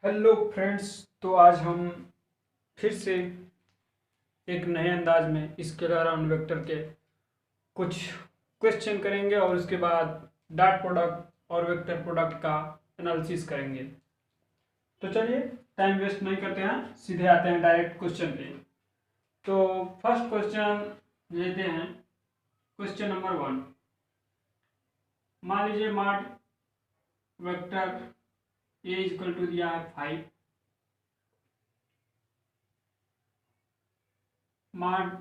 Hello friends. तो आज हम फिर से एक नए अंदाज में स्केलर और वेक्टर के कुछ क्वेश्चन करेंगे और उसके बाद डॉट प्रोडक्ट और वेक्टर प्रोडक्ट का एनालिसिस करेंगे। तो चलिए टाइम वेस्ट नहीं करते हैं, सीधे आते हैं डायरेक्ट क्वेश्चन पे। तो फर्स्ट क्वेश्चन लेते हैं, क्वेश्चन नंबर 1। मान लीजिए mod vector A equal to दिया है 5, मॉड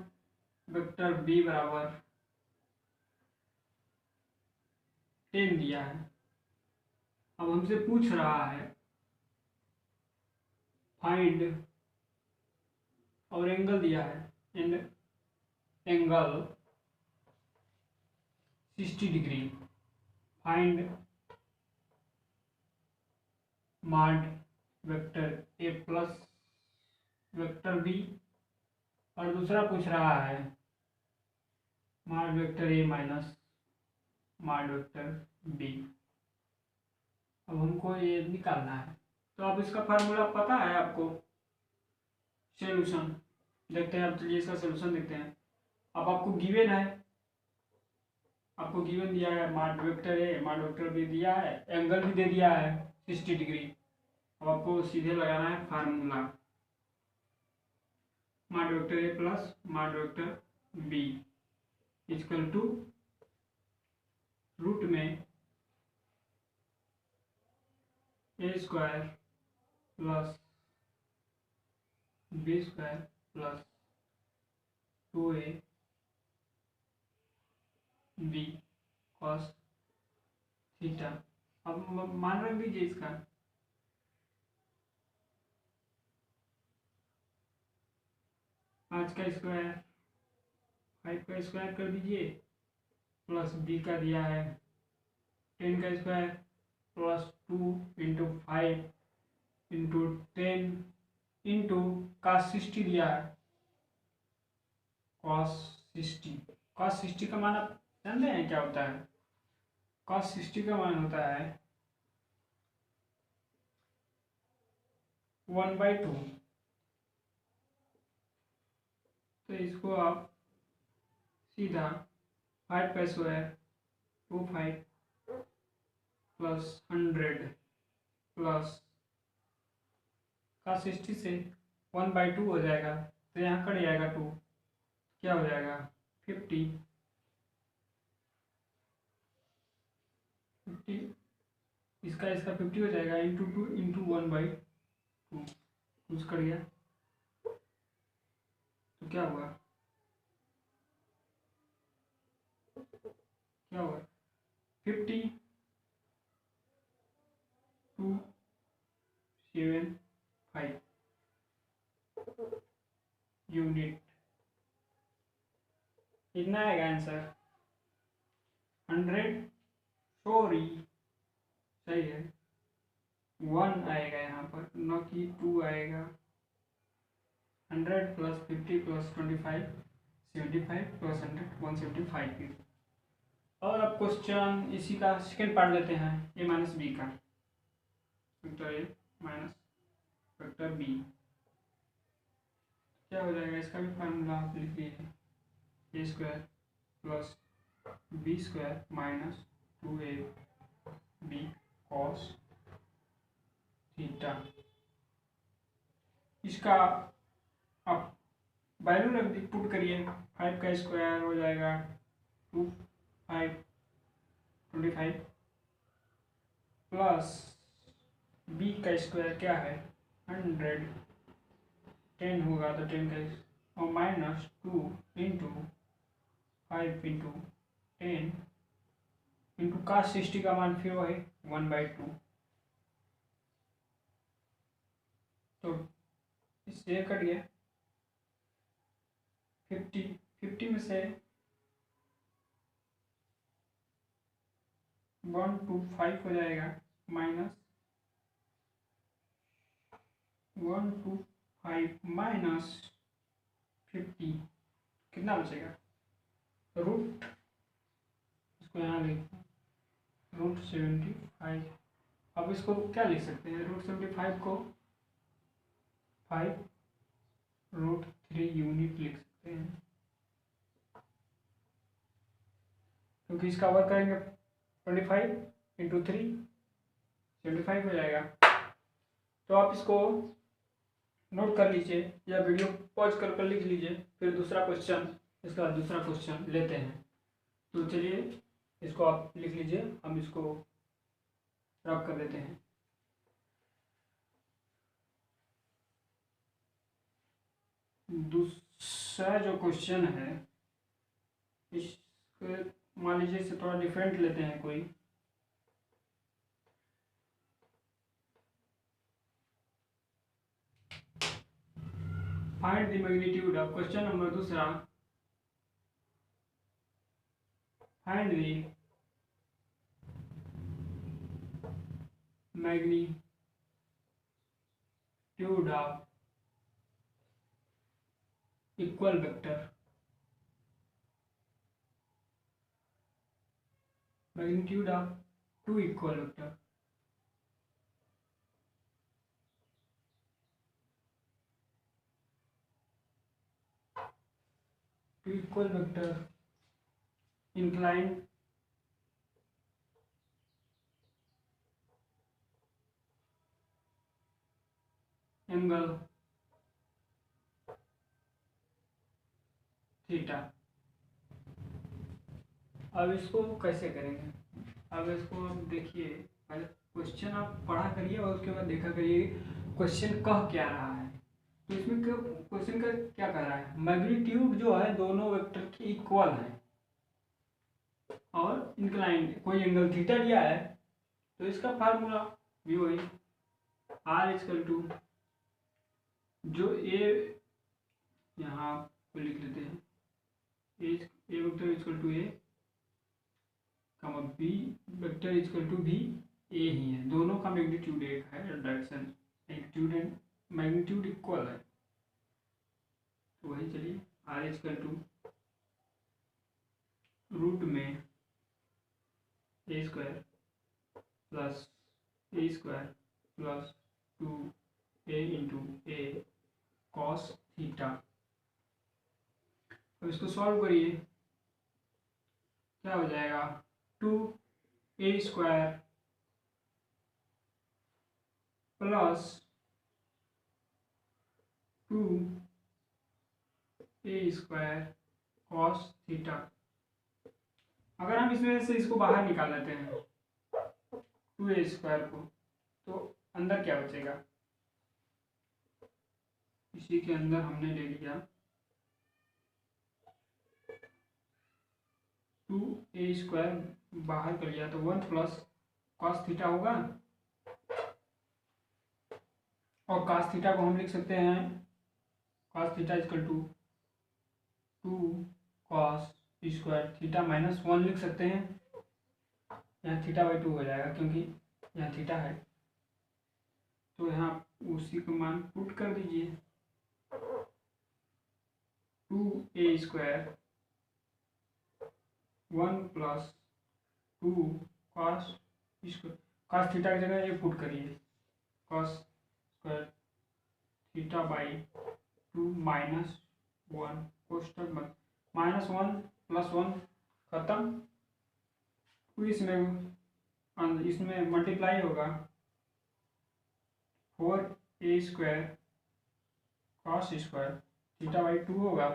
वेक्टर बी बराबर 10 दिया है। अब हमसे पूछ रहा है फाइंड, और एंगल दिया है and angle 60 degree. Find mod vector A plus vector B, और दूसरा पूछ रहा है mod vector A minus mod vector B. अब हमको ये निकालना है। तो अब इसका फार्मूला पता है आपको। सोल्यूशन देखते हैं। अब चलिए इसका सोल्यूशन देखते हैं। अब आपको गिवन है, आपको गिवन दिया है mod vector A mod vector B दिया है, एंगल भी दे दिया है 60 डिग्री। अब आपको सीधे लगाना है formula mod vector A plus mod vector B equal to root में A square plus B square plus 2a B cos theta. अब मान रख दीजिए इसका। 5 का स्क्वायर 5 का स्क्वायर कर दीजिए, प्लस बी का दिया है 10 का square plus 2 into 5 into 10 into cos 60 दिया है। cos 60 cos 60 का मान आप जानते हैं क्या होता है? cos 60 का मान होता है 1/2। तो इसको आप सीधा 5 का स्क्वायर 25 प्लस 100 प्लस cos 60 से 1/2 हो जाएगा। तो यहाँ कट जाएगा 2, क्या हो जाएगा 50। इसका 50 हो जाएगा इंटू 2 इंटू 1/2, कुछ कट गया तो क्या हुआ 50 275 यूनिट। इतना आएगा आंसर 100। सॉरी, सही है 1 आएगा यहाँ पर, न कि 2 आएगा। 100 प्लस 50 प्लस 25 75 प्लस 100 175। और अब क्वेश्चन इसी का सेकेंड पार्ट लेते हैं, ए माइनस बी का। Vector A minus vector B क्या हो जाएगा? इसका भी फार्मूला आप लिख लीजिए, A square plus B square minus 2a B cos theta. इसका आप वैल्यू रख दी, पुट करिए। 5 का स्क्वायर हो जाएगा 2 5 25 प्लस बी का स्क्वायर क्या है 100, 10 होगा तो 10 का और minus 2 into 5 into 10 into cos 60 का मान फिर वही 1/2। तो इससे कट गया 50 में से 125 हो जाएगा माइनस 125 माइनस 50 कितना बचेगा? रूट, इसको यहाँ लिख रूट 75 अब इसको क्या लिख सकते हैं, √75 को 5√3 यूनिट लिख सकते हैं, क्योंकि इसका वर्क करेंगे 25 × 3 75 हो जाएगा। तो आप इसको नोट कर लीजिए या वीडियो पॉज कर लिख लीजिए, फिर दूसरा क्वेश्चन, इसका दूसरा क्वेश्चन लेते हैं। तो चलिए इसको आप लिख लीजिए, हम इसको रब कर देते हैं। दूसरा जो क्वेश्चन है, इस मान लीजिए इसे थोड़ा डिफरेंट लेते हैं कोई। Find the magnitude of, question number दूसरा, find the magnitude of equal vector, magnitude of 2 equal vector. Two equal vector inclined angle theta. अब इसको कैसे करेंगे, अब इसको आप देखिए, पहले क्वेश्चन आप पढ़ा करिए और उसके बाद देखा करिए क्वेश्चन कह क्या रहा है। तो इसमें क्वेश्चन का क्या कह रहा है, मैग्नीट्यूड जो है दोनों वेक्टर के इक्वल है और इंक्लाइंड कोई एंगल थीटा दिया है, तो इसका फार्मूला भी वही R = जो ए, यहाँ को लिख लेते हैं, ए वेक्टर = ए, बी वेक्टर = भी ए ही है, दोनों का मैग्नीट्यूड एक है, डायरेक्शन मैग्नीट्यूड इक्वल है। तो वही चलिए R = रूट में a² plus a² plus 2a × a cos theta. अब इसको सॉल्व करिए, क्या हो जाएगा, 2a² plus 2a² cos theta. अगर हम इसमें से इसको बाहर निकाल लेते हैं 2a² को, तो अंदर क्या बचेगा, इसी के अंदर हमने ले लिया 2a² बाहर कर लिया, तो 1 प्लस cos थीटा होगा, और cos थीटा को हम लिख सकते हैं cos theta = 2 cos square theta minus 1 लिख सकते हैं। यहाँ θ/2 हो जाएगा क्योंकि यहाँ थीटा है, तो यहाँ उसी को मान पुट कर दीजिए, 2a² 1 plus 2 cos square, cos theta की जगह ये पुट करिए, cos स्क्वायर θ/2 माइनस 1 कोष्टक बन, -1 + 1 खत्म, तो इसमें मल्टीप्लाई होगा 4a² cos स्क्वायर θ/2 होगा,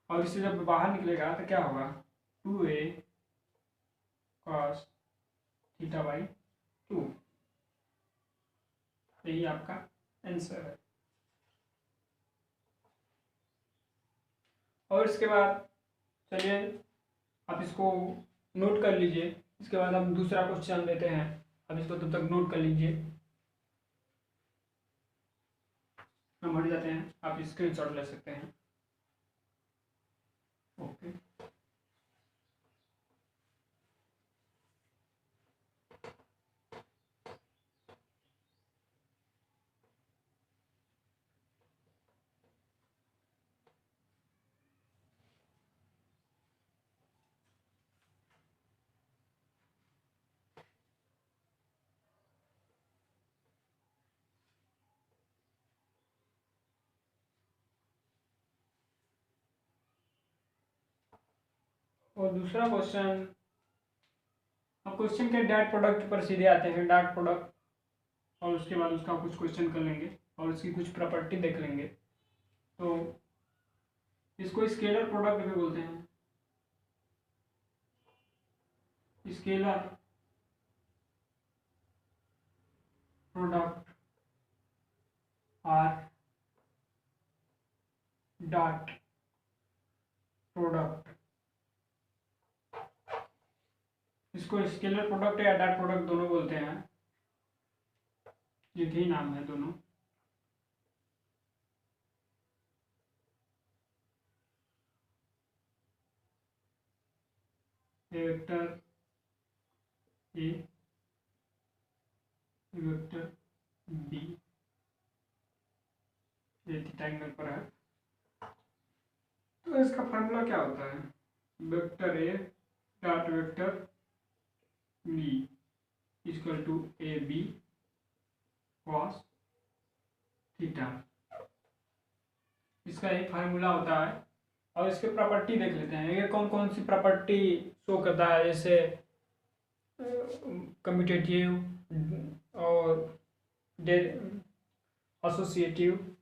और इससे जब बाहर निकलेगा तो क्या होगा, 2a cos θ/2। यही आपका आंसर है। और इसके बाद चलिए आप इसको नोट कर लीजिए, इसके बाद हम दूसरा क्वेश्चन लेते हैं। अब इसको तब तक नोट कर लीजिए, हम हट जाते हैं, आप स्क्रीनशॉट ले सकते हैं। ओके, और दूसरा क्वेश्चन, अब क्वेश्चन के डॉट प्रोडक्ट पर सीधे आते हैं। डॉट प्रोडक्ट, और उसके बाद उसका कुछ क्वेश्चन कर लेंगे और उसकी कुछ प्रॉपर्टी देख लेंगे। तो इसको स्केलर प्रोडक्ट भी बोलते हैं। Scalar product or dot product, इसको स्केलर प्रोडक्ट या डॉट प्रोडक्ट दोनों बोलते हैं। ये ही नाम है दोनों। वेक्टर ए, वेक्टर बी, ये थीटा एंगल पर है। तो इसका फार्मूला क्या होता है? Vector A dot vector B equal to A B cos theta, इसका एक फार्मूला होता है। और इसके प्रॉपर्टी देख लेते हैं, ये कौन कौन सी प्रॉपर्टी शो करता है, जैसे कम्यूटेटिव और एसोसिएटिव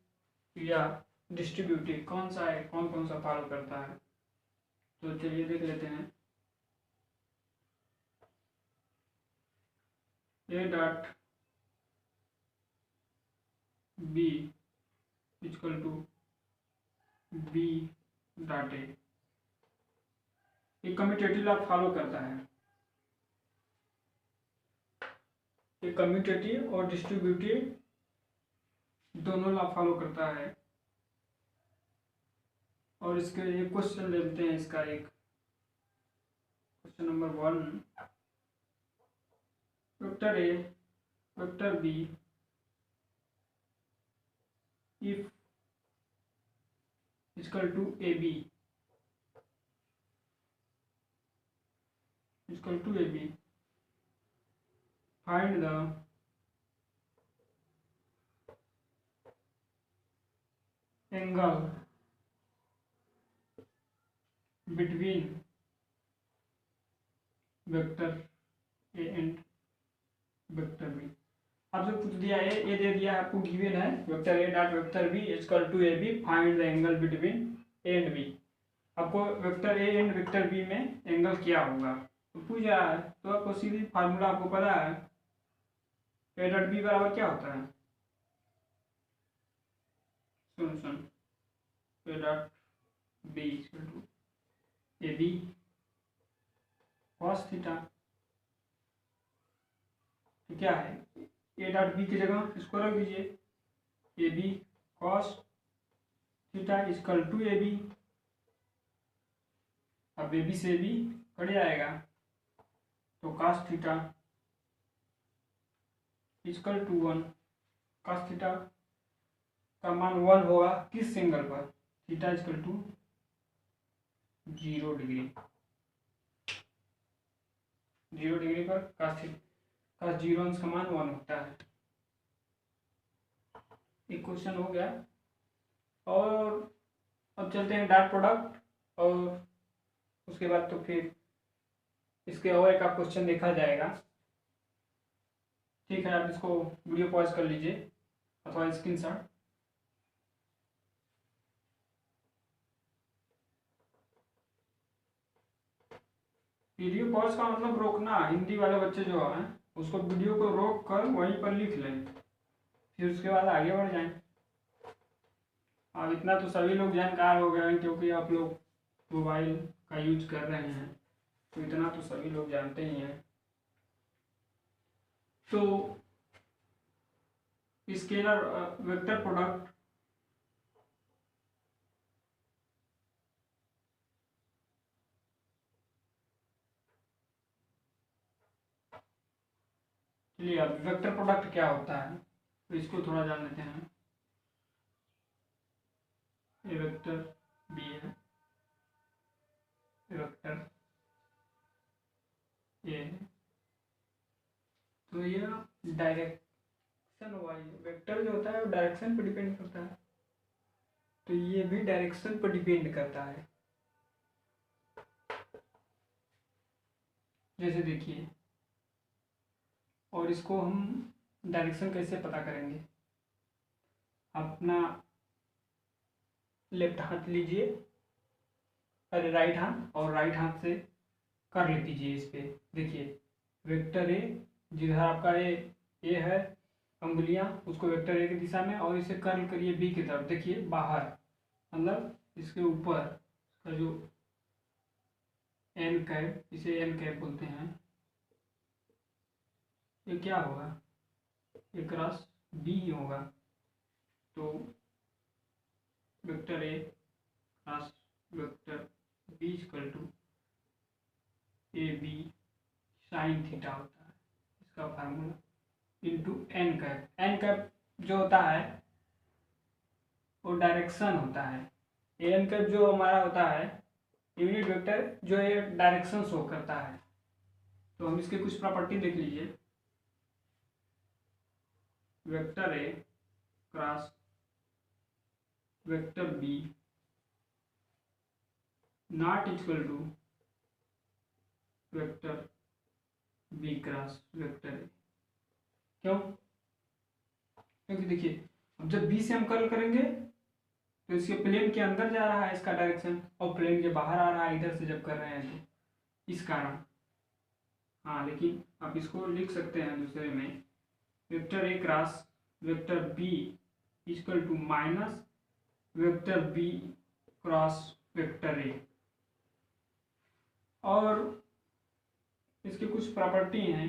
या डिस्ट्रीब्यूटिव, कौन सा है, कौन कौन सा फॉलो करता है। तो चलिए देख लेते हैं। A dot B equal to B dot A, ये कम्यूटेटिव लॉ फॉलो करता है। ये कम्यूटेटिव और डिस्ट्रीब्यूटिव दोनों लॉ फॉलो करता है। और इसके एक क्वेश्चन लेते हैं, इसका एक question number 1, vector A vector B if equal to A B equal to A B, find the angle between vector A and vector B. आपसे पूछ दिया है, ये दे दिया आपको, गिवन है vector A dot vector B equal to A B, find the angle between A and B. आपको vector A and vector B में एंगल क्या होगा तो पूछ रहा है। तो आपको सीधी फार्मूला आपको पता है, ए डॉट बी बराबर क्या होता है, सुन A dot B equal to A B cos theta. तो क्या है, ए डॉट बी की जगह इसको रख दीजिए, A B cos theta equal to A B. अब ए बी से बी कट जाएगा, तो cos theta equal to 1। Cos theta का मान 1 होगा किस एंगल पर, theta equal to 0 degree. 0 degree पर कॉस 0 अंश का मान 1 होता है। एक क्वेश्चन हो गया। और अब चलते हैं डॉट प्रोडक्ट, और उसके बाद तो फिर इसके और एक क्वेश्चन देखा जाएगा। ठीक है, आप इसको वीडियो पॉज कर लीजिए अथवा स्क्रीनशॉट। वीडियो पॉज का मतलब रोकना। हिंदी वाले बच्चे जो हैं उसको वीडियो को रोक कर वहीं पर लिख लें, फिर उसके बाद आगे बढ़ जाएं। अब इतना तो सभी लोग जानकार हो गए हैं, क्योंकि आप लोग मोबाइल का यूज कर रहे हैं, तो इतना तो सभी लोग जानते ही हैं। तो स्केलर वेक्टर प्रोडक्ट चलिए, अब वेक्टर प्रोडक्ट क्या होता है तो इसको थोड़ा जान लेते हैं। ये वेक्टर बी है, वेक्टर ए है, तो ये डायरेक्शन वाइज वेक्टर जो होता है वो डायरेक्शन पर डिपेंड करता है, तो ये भी डायरेक्शन पर डिपेंड करता है। जैसे देखिए, और इसको हम डायरेक्शन कैसे पता करेंगे। अपना लेफ्ट हाथ लीजिए, अरे राइट हाथ, और राइट हाथ से कर्ल कीजिए इस पे। देखिए वेक्टर ए, जिधर आपका ए है अंगुलियां, उसको वेक्टर ए की दिशा में, और इसे कर्ल करिए बी की तरफ। देखिए बाहर, मतलब इसके ऊपर का जो एन कैप, इसे एन कैप बोलते हैं, ये क्या होगा, ये क्रॉस बी ही होगा। तो vector A cross vector B equal to A B sine theta होता है, इसका formula, into N cap. N cap जो होता है वो डायरेक्शन होता है। एन कैप जो हमारा होता है यूनिट वेक्टर, जो ये डायरेक्शन शो करता है। तो हम इसके कुछ प्रॉपर्टी देख लीजिए। Vector A cross vector B not equal to vector B cross vector A. क्यों? क्योंकि देखिए अब जब बी से हम कर्ल करेंगे तो इसके प्लेन के अंदर जा रहा है इसका डायरेक्शन, और प्लेन के बाहर आ रहा है इधर से जब कर रहे हैं, तो इस कारण। हाँ, लेकिन आप इसको लिख सकते हैं दूसरे में, vector A cross vector B equal to minus vector B cross vector A. और इसकी कुछ प्रॉपर्टी हैं।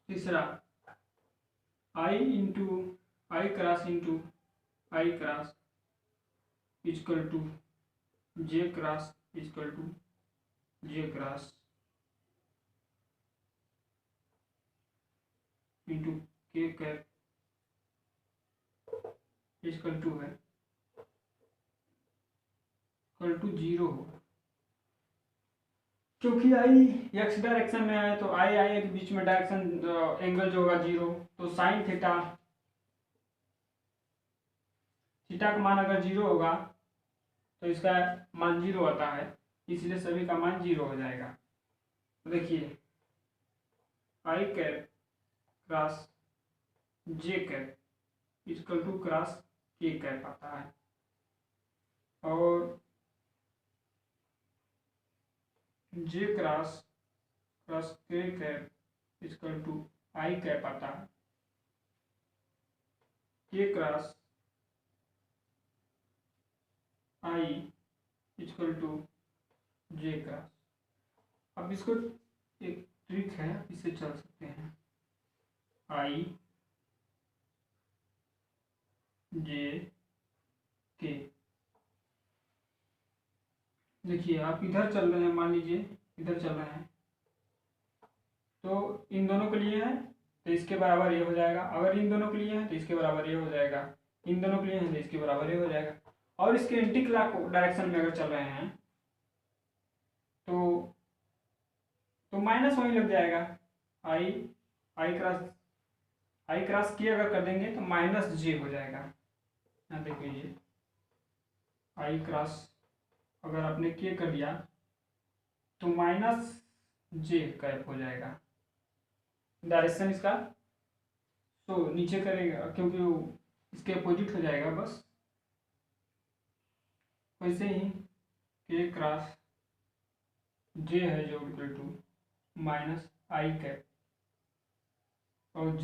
तीसरा, I into I cross into I cross equal to J cross equal to J cross into K cap equal to है equal to 0 होगा। क्योंकि आई x direction में आए तो आई आई के बीच में डायरेक्शन एंगल जो होगा 0, तो साइन थीटा, थीटा का मान अगर 0 होगा तो इसका मान 0 आता है, इसलिए सभी का मान 0 हो जाएगा। तो देखिए I cap cross J cap equal to cross K cap आता है, और J cross cross K cap equal to I cap आता है, K cross I equal to J cross. अब इसको एक ट्रिक है, इसे चल सकते हैं, आई जे के। देखिए आप इधर चल रहे हैं, मान लीजिए इधर चल रहे हैं, तो इन दोनों के लिए है तो इसके बराबर ये हो जाएगा, अगर इन दोनों के लिए है तो इसके बराबर ये हो जाएगा, इन दोनों के लिए है तो इसके बराबर ये हो जाएगा। और इसके एंटी क्लॉक डायरेक्शन में अगर चल रहे हैं तो माइनस वहीं लग जाएगा। आई आई क्रॉस की अगर कर देंगे तो माइनस जे हो जाएगा। यहाँ देख लीजिए, आई क्रॉस अगर आपने के कर दिया तो माइनस जे कैप हो जाएगा, डायरेक्शन इसका तो नीचे करेगा क्योंकि वो इसके अपोजिट हो जाएगा। बस वैसे ही के क्रॉस जे है जो equal to minus I cap, और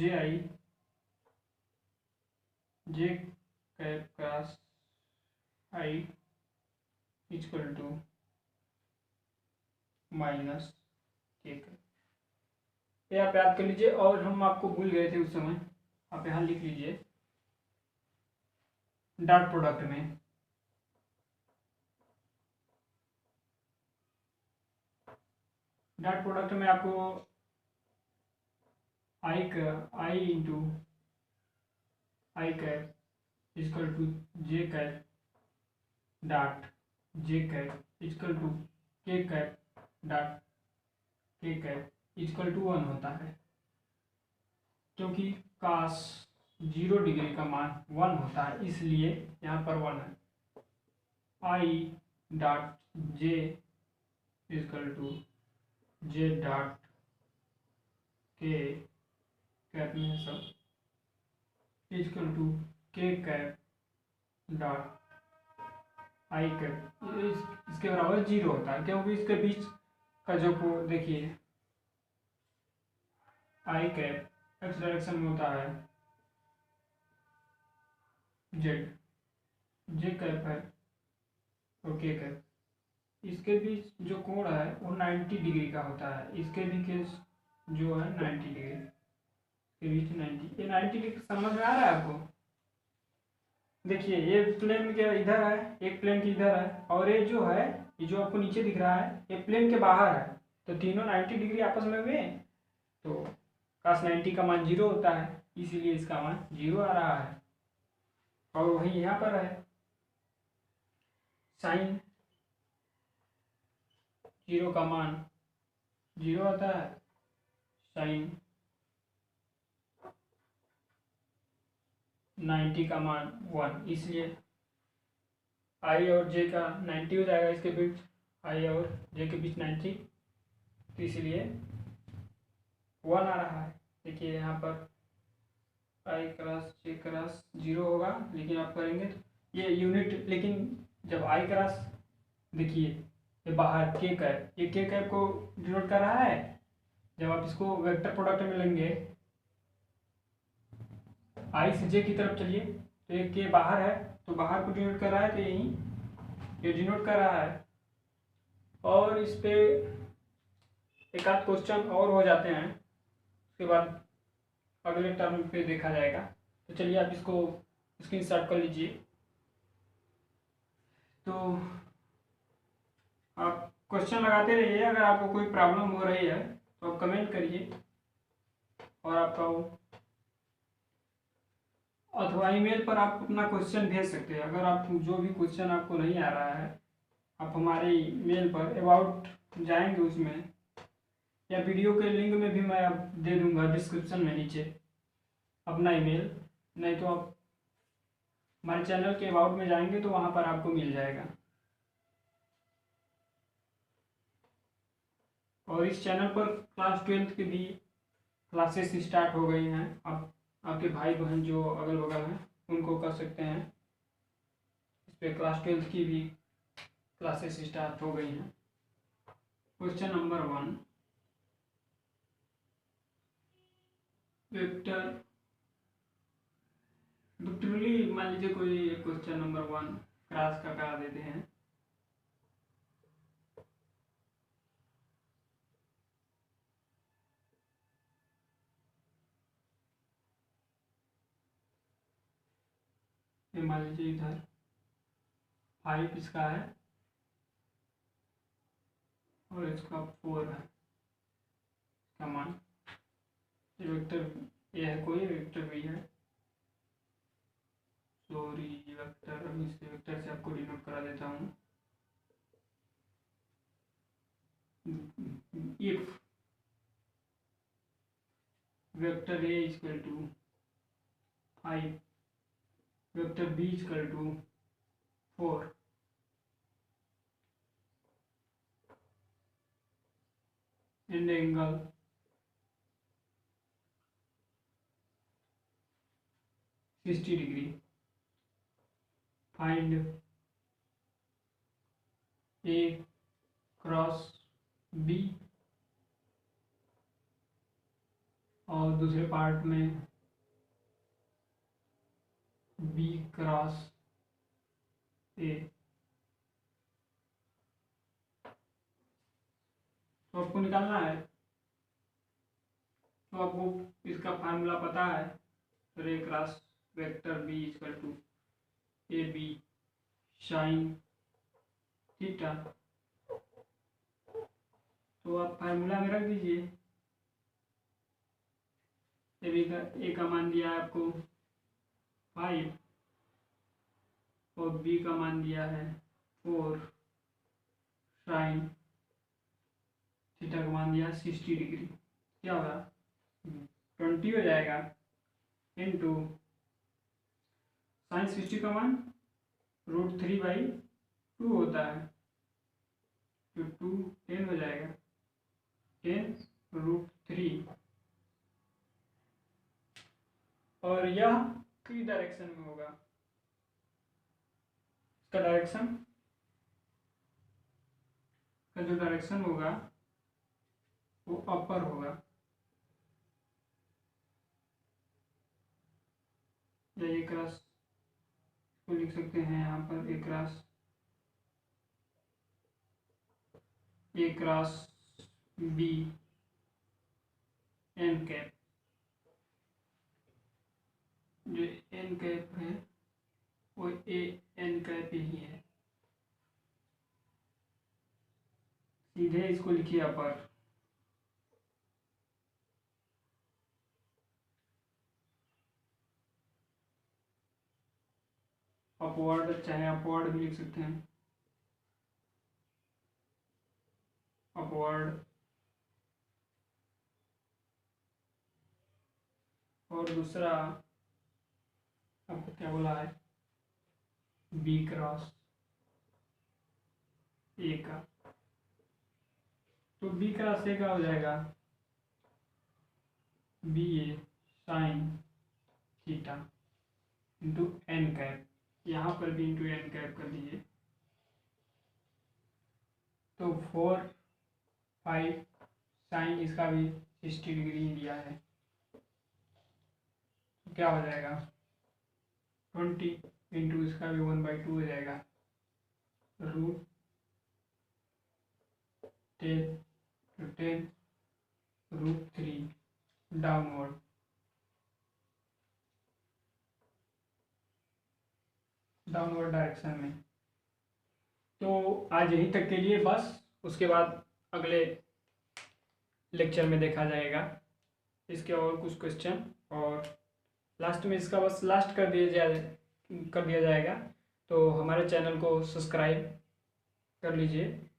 J cap cross I equal to minus K cap. ये आप याद कर लीजिए, और हम आपको भूल गए थे उस समय, आप यहाँ लिख लीजिए डॉट प्रोडक्ट में आपको I into I cap equal to J cap dot J cap equal to K cap dot K cap equal to 1 होता है, क्योंकि cos 0 डिग्री का मान 1 होता है, इसलिए यहाँ पर 1 है। I dot J equal to J dot K cap में है सब, equal to K cap dot I cap, इसके बराबर 0 होता है, क्योंकि इसके बीच का जो को देखिए आई कैप एक्स डायरेक्शन में होता है जेड, जे कैप है और के कैप, इसके बीच जो कोण है वो 90 डिग्री का होता है, इसके भी केस जो है 90 डिग्री के बीच 90, ये 90 डिग्री समझ में आ रहा है आपको। देखिए ये प्लेन के इधर है, एक प्लेन के इधर है, और ये जो है ये जो आपको नीचे दिख रहा है ये प्लेन के बाहर है, तो तीनों 90 डिग्री आपस में हुए, तो cos 90 का मान 0 होता है, इसीलिए इसका मान 0 आ रहा है। और वही यहाँ पर है साइन 0 का मान 0 आता है, साइन 90 का मान 1, इसलिए आई और जे का 90 हो जाएगा, इसके बीच आई और जे के बीच 90, तो इसलिए 1 आ रहा है। देखिए यहाँ पर आई क्रॉस जे क्रॉस 0 होगा, लेकिन आप करेंगे तो ये यूनिट, लेकिन जब आई क्रॉस देखिए ये बाहर के कैप, ये के कैप को डिनोट कर रहा है, जब आप इसको वेक्टर प्रोडक्ट में लेंगे आई से जे की तरफ चलिए तो ये के बाहर है, तो बाहर को डिनोट कर रहा है, तो यही ये डिनोट कर रहा है। और इस पे एक आध क्वेश्चन और हो जाते हैं, उसके बाद अगले टर्म पे देखा जाएगा। तो चलिए आप इसको स्क्रीनशॉट कर लीजिए। तो आप क्वेश्चन लगाते रहिए, अगर आपको कोई प्रॉब्लम हो रही है तो आप कमेंट करिए, और आपका अथवा ईमेल पर आप अपना क्वेश्चन भेज सकते हैं। अगर आप जो भी क्वेश्चन आपको नहीं आ रहा है, आप हमारे ईमेल पर अबाउट जाएंगे, उसमें या वीडियो के लिंक में भी मैं आप दे दूंगा डिस्क्रिप्शन में नीचे अपना ईमेल, नहीं तो आप हमारे चैनल के अबाउट में जाएंगे तो वहाँ पर आपको मिल जाएगा। और इस चैनल पर क्लास 12 की भी क्लासेस स्टार्ट हो गई हैं, आप आपके भाई बहन जो अगल बगल हैं उनको कर सकते हैं, इस पर क्लास 12 की भी क्लासेस स्टार्ट हो गई हैं। क्वेश्चन नंबर 1, वेक्टरली मान लीजिए कोई क्वेश्चन नंबर 1 क्रॉस का करा देते हैं। ये मान लीजिए इधर 5 इसका है और इसका 4 है, इसका मान, ये वेक्टर ए है, कोई वेक्टर बी है, सॉरी वेक्टर, अब इस वेक्टर से आपको डिनोट करा देता हूँ। If vector A equal to 5, vector B equal to 4, and angle sixty degree, find A cross B, और दूसरे पार्ट में बी क्रॉस ए। तो आपको निकालना है, तो आपको इसका फार्मूला पता है, तो A cross vector B equal to A B sine theta, तो आप फार्मूला में रख दीजिए। ए का मान दिया है आपको 5 और बी का मान दिया है 4, साइन थीटा का मान दिया 60 डिग्री, क्या होगा 20 हो जाएगा, इनटू साइन 60 का मान √3/2 होता है, तो 2 10 हो जाएगा, 10√3। और यह किस डायरेक्शन में होगा? इसका डायरेक्शन का जो डायरेक्शन होगा वो अपर होगा, या ये क्रॉस को लिख सकते हैं यहाँ पर, ए क्रॉस बी एन कैप। जो एन कैप है वो ए एन कैप ही है, सीधे इसको लिखिए अपर। अपवर्ड, चाहे अपवर्ड भी लिख सकते हैं, अपवर्ड। और दूसरा आपको क्या बोला है, बी क्रॉस ए का। तो बी क्रॉस ए का हो जाएगा B A sine theta into N cap, यहाँ पर भी इंटू एन कैप कर दीजिए। तो 4 5 साइन इसका भी 60 डिग्री दिया है, तो क्या हो जाएगा 20 इंटू इसका भी 1/2 हो जाएगा, √10 to 10√3 डाउनवर्ड। डायरेक्शन में। तो आज यहीं तक के लिए बस, उसके बाद अगले लेक्चर में देखा जाएगा इसके और कुछ क्वेश्चन, और लास्ट में इसका बस लास्ट कर दिया जाएगा। तो हमारे चैनल को सब्सक्राइब कर लीजिए।